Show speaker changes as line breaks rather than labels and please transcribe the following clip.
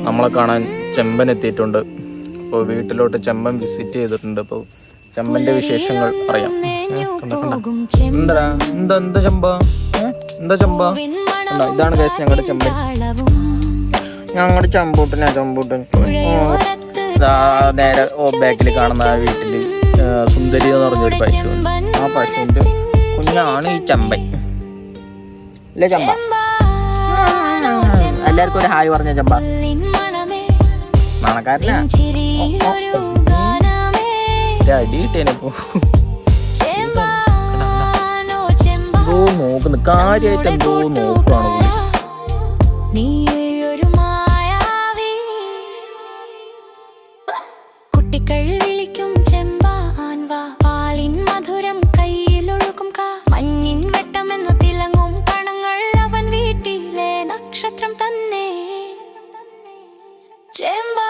നമ്മളെ കാണാൻ ചെമ്പൻ എത്തിയിട്ടുണ്ട്. അപ്പോൾ വീട്ടിലോട്ട് ചെമ്പൻ വിസിറ്റ് ചെയ്തിട്ടുണ്ട്. അപ്പോൾ ചെമ്പൻ്റെ വിശേഷങ്ങൾ അറിയാം. എന്താ എന്താ ചെമ്പ, എന്താ ചെമ്പ? ഇതാണ് കേസ് ഞങ്ങളുടെ ചെമ്പൻ, ഞങ്ങളുടെ ചമ്പൂട്ടൻ. നേരെ ബാക്കിൽ കാണുന്ന ആ വീട്ടിൽ സുന്ദരി എന്ന് പറഞ്ഞൊരു പശുവുണ്ട്. ആ പശുവിൻ്റെ കുഞ്ഞാണ് ഈ ചെമ്പൻ. അല്ലേ ചെമ്പ? എല്ലാവർക്കും ഒരു ഹായ് പറഞ്ഞ ചെമ്പ. നാണക്കാരനാ അടി കിട്ടേനപ്പോ. എന്തോ നോക്കുന്നു, കാര്യമായിട്ട് എന്തോ നോക്കുകയാണ് പുള്ളി.
കുട്ടികൾ വിളിക്കും ചെമ്പാൻ വാ, പാലിൻ മധുരം കയ്യിലൊഴുകും കാ, മഞ്ഞിൻ വെട്ടമെന്നു തിളങ്ങും കണങ്ങൾ അവൻ വീട്ടിലെ നക്ഷത്രം തന്നെ. ചെമ്പാ